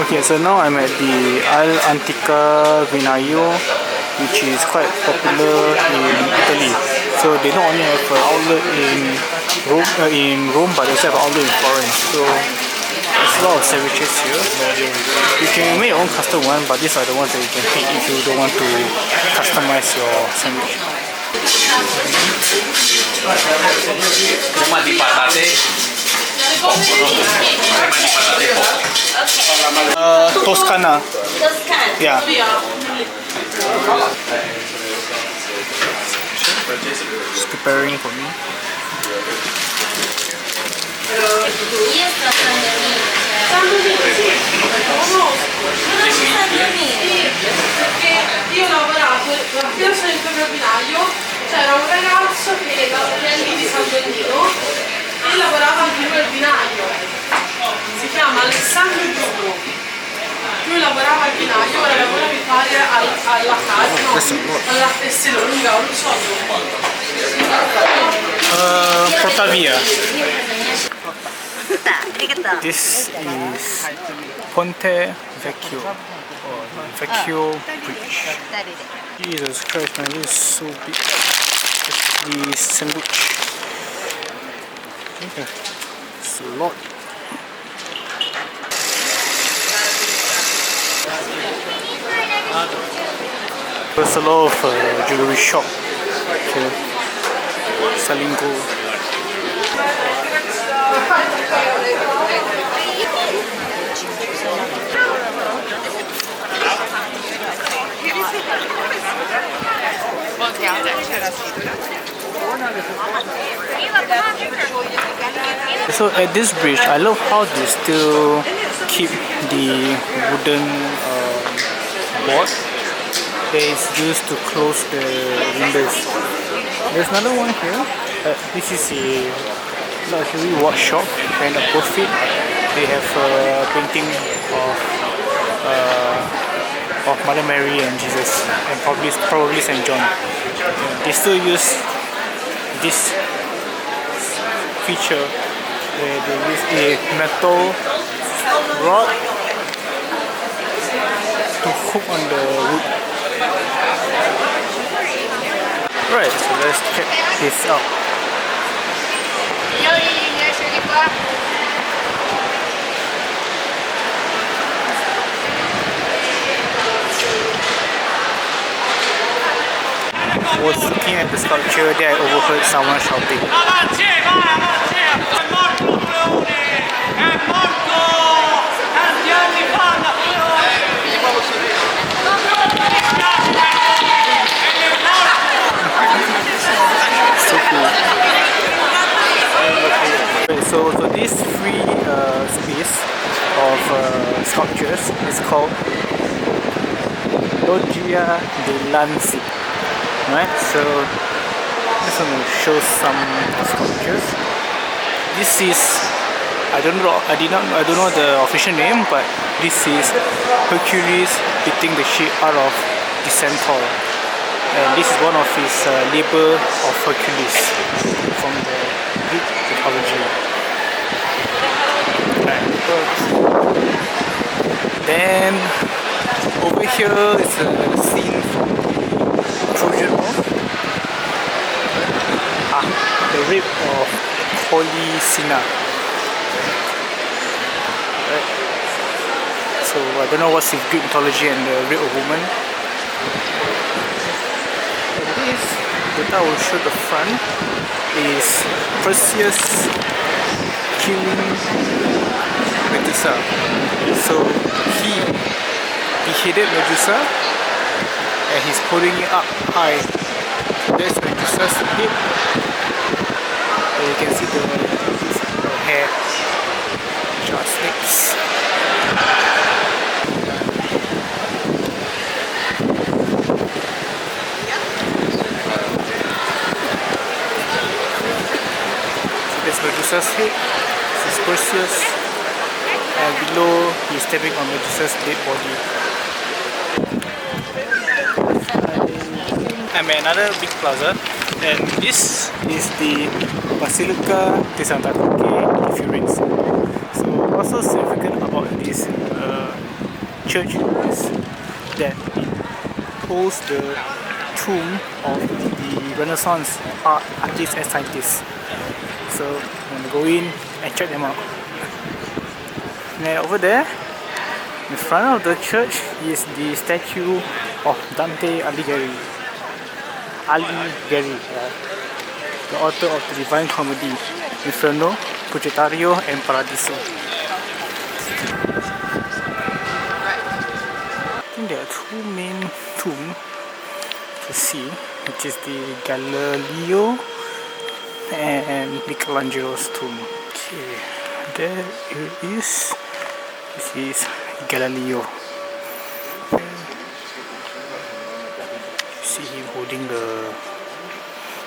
Okay, so now I'm at the Al Antica Vinaio, which is quite popular in Italy. So they not only have an outlet in Rome, but they also have an outlet in Florence. So there's a lot of sandwiches here. You can make your own custom one, but these are the ones that you can pick if you don't want to customize your sandwich. Crema di patate. Toscana. Yeah. Just preparing for me. Io ho lavorato, io sono in binaio, c'era un ragazzo che era lì di San Bernino e lavorava anche lui al binaio, si chiama Alessandro Giuno, lui lavorava al binaio, ora lavora mi pare alla casa, alla Tessalonga, non so. Portavia. This is Ponte Vecchio or Vecchio Bridge. Jesus Christ, man, this is so big. The sandwich. Okay. It's a lot. There's a lot of jewelry shop here selling gold. So at this bridge, I love how they still keep the wooden board that is used to close the windows. There's another one here. This is a luxury watch shop, and above it they have a painting of Mother Mary and Jesus, and probably Saint John. They still use this feature where they use a metal rod to hook on the wood. Right, so let's check this out. I was looking at the sculpture, there I overheard someone shouting. So cool. So this free space of sculptures is called Loggia dei Lanzi. Right, so I'm just going to show some sculptures. This is, I don't know the official name, but this is Hercules beating the shit out of the centaur, and this is one of his labor of Hercules from the Greek mythology. Right. Then over here is a scene from Trojan War. The rape of Polycina. Right. So I don't know what's the Greek mythology and the rape of woman. And this, that I will show the front, is Perseus killing Medusa. So he beheaded Medusa and he's putting it up high. There's Medusa's head, and you can see the hair, which are snakes. So there's Medusa's head, this is Perseus, and below he's stepping on Medusa's dead body. I'm at another big plaza, and this is the Basilica di Santa Croce in Florence. So also significant about this church is that it holds the tomb of the Renaissance artists and scientists. So I'm gonna go in and check them out. And over there, in front of the church is the statue of Dante Alighieri. The author of the Divine Comedy, Inferno, Purgatorio, and Paradiso. I think there are two main tombs to see, which is the Galileo and Michelangelo's tomb. Okay, there it is. This is Galileo. You see him holding the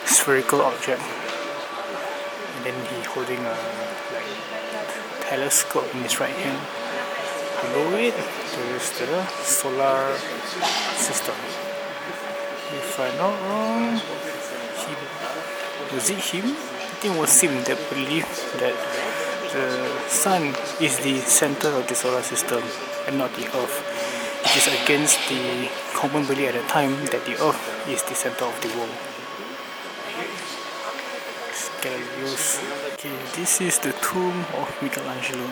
spherical object, and then he holding a telescope in his right hand. Below it, there is the solar system. If I'm not wrong, was it him? I think it was him that believed that the sun is the center of the solar system and not the earth. It is against the common belief at the time that the earth is the center of the world. Okay, this is the tomb of Michelangelo.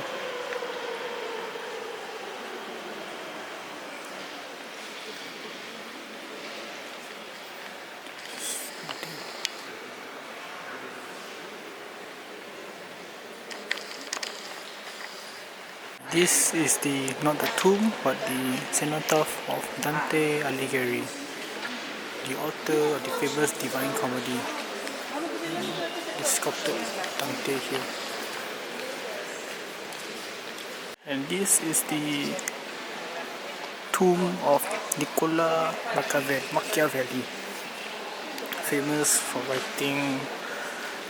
This is not the tomb, but the cenotaph of Dante Alighieri, the author of the famous Divine Comedy. The sculpted Dante here. And this is the tomb of Niccolo Machiavelli, famous for writing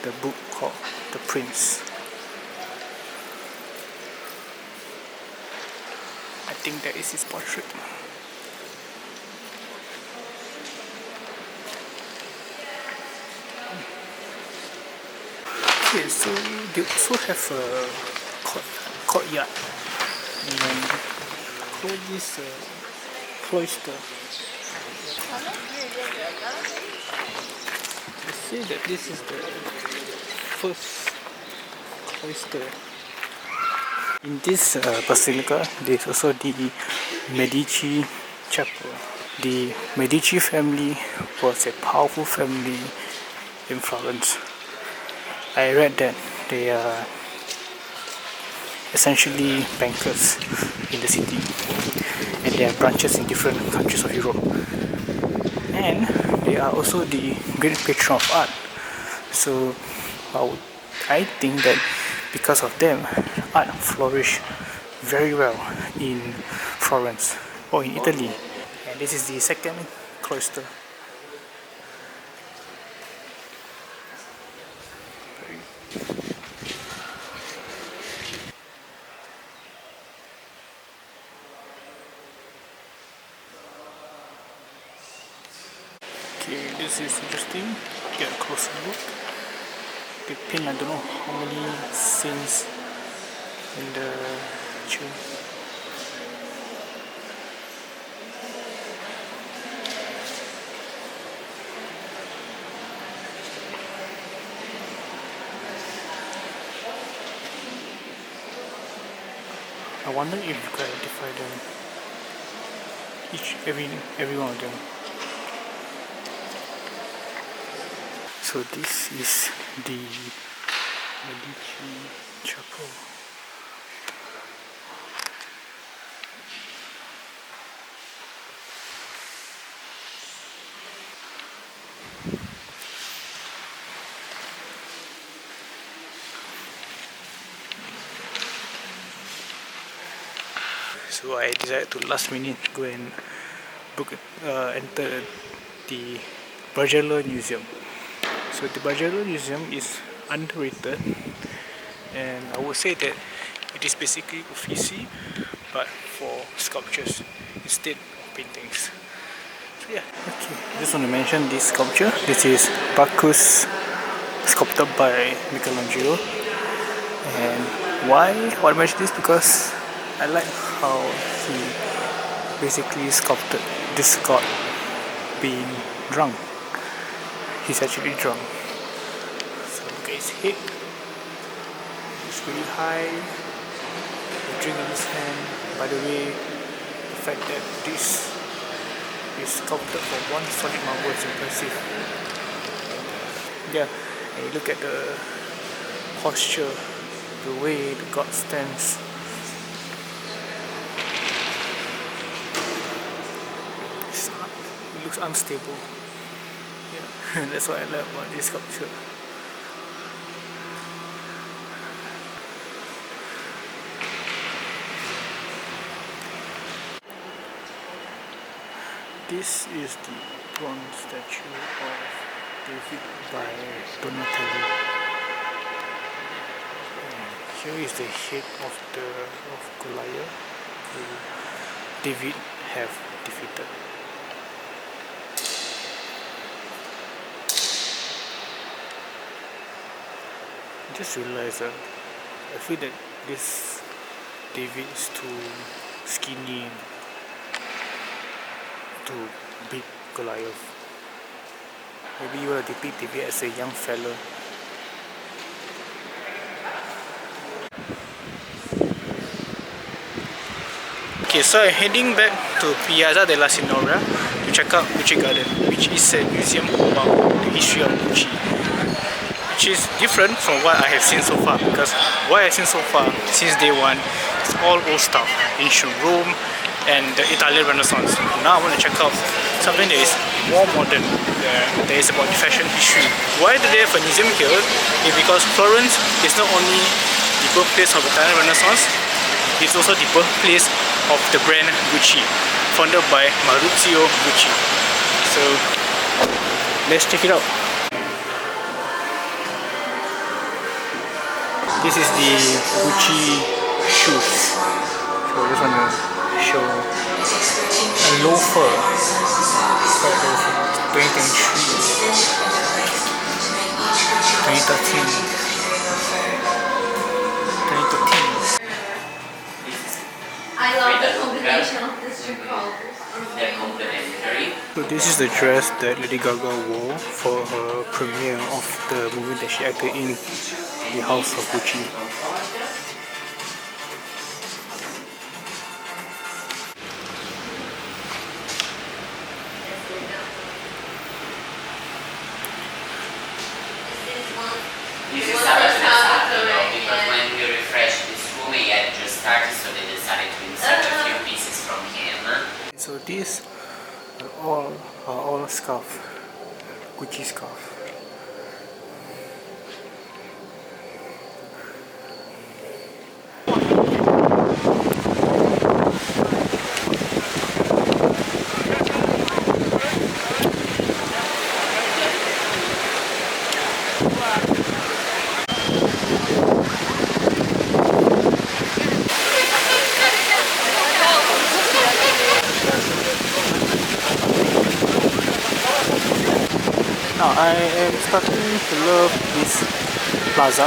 the book called The Prince. I think that is his portrait. Okay, so they also have a courtyard and call this cloister. They say that this is the first cloister. In this basilica, there is also the Medici chapel. The Medici family was a powerful family in Florence. I read that they are essentially bankers in the city, and they have branches in different countries of Europe. And they are also the great patron of art. So I think that because of them, art flourished very well in Florence or in Italy. And this is the second cloister. Okay, this is interesting. Get a closer look. They paint I don't know how many scenes in the picture. I wonder if you can identify them. Every one of them. So this is the Medici chapel. So I decided to last minute go and enter the Bargello Museum. So the Bargello Museum is underrated, and I would say that it is basically Uffizi but for sculptures instead of paintings. So yeah, okay. Just want to mention this sculpture. This is Bacchus sculpted by Michelangelo. And why I mention this? Because I like how he basically sculpted this god being drunk. He's actually drunk. So look at his head. It's really high. The drink in his hand. By the way, the fact that this is sculpted from one solid marble is impressive. Yeah, and you look at the posture, the way the god stands. It looks unstable. Yeah, that's what I love about this sculpture. This is the bronze statue of David by Donatello. And here is the head of Goliath, who David have defeated. I just realized that I feel that this David is too skinny to beat Goliath. Maybe you will depict David as a young fella. Okay, so I'm heading back to Piazza della Signoria to check out Gucci Garden, which is a museum about the history of Gucci, which is different from what I have seen so far, because what I've seen so far since day one is all old stuff, ancient Rome and the Italian Renaissance. Now I want to check out something that is more modern, that is about the fashion history. Why do they have a museum here? Is because Florence is not only the birthplace of the Italian Renaissance, it's also the birthplace of the brand Gucci, founded by Maurizio Gucci. So let's check it out. This is the Gucci shoes. So I just want to show a loafer. 2013. I love the combination of these two colors. They're complementary. So this is the dress that Lady Gaga wore for her premiere of the movie that she acted in, The House of Gucci. This is how it started, because when we refreshed this room, he had just started, so they decided to insert a few pieces from him. So these are all scarf, Gucci scarf. Now I am starting to love this plaza,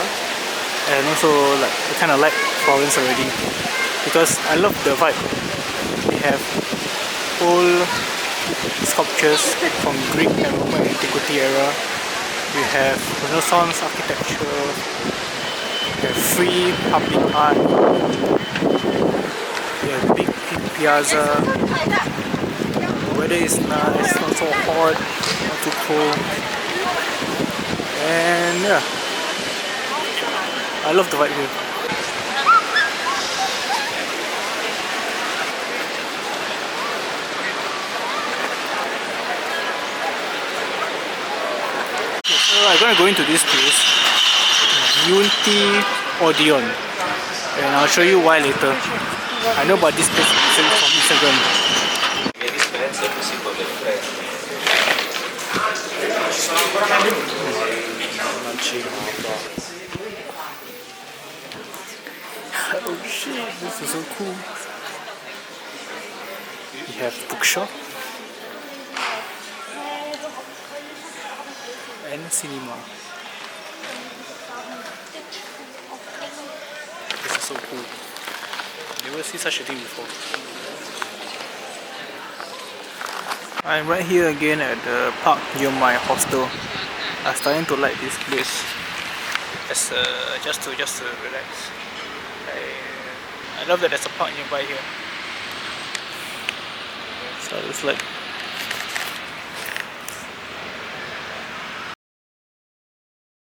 and also like I kind of like Florence already, because I love the vibe. They have old sculptures from Greek and Roman antiquity era. We have Renaissance architecture. We have free public art. We have big piazza. The weather is nice, not so hot, not too cold. And yeah, I love the vibe here. Okay, so I'm gonna go into this place, Unity Odeon, and I'll show you why later. I know about this place from Instagram. Le dispense così con le fresche. Oh shit, this is so cool. We have bookshop and cinema. so cool. Never see such a thing before. I'm right here again at the park near my hostel. I'm starting to like this place. As just to relax. I love that there's a park nearby here. So it's like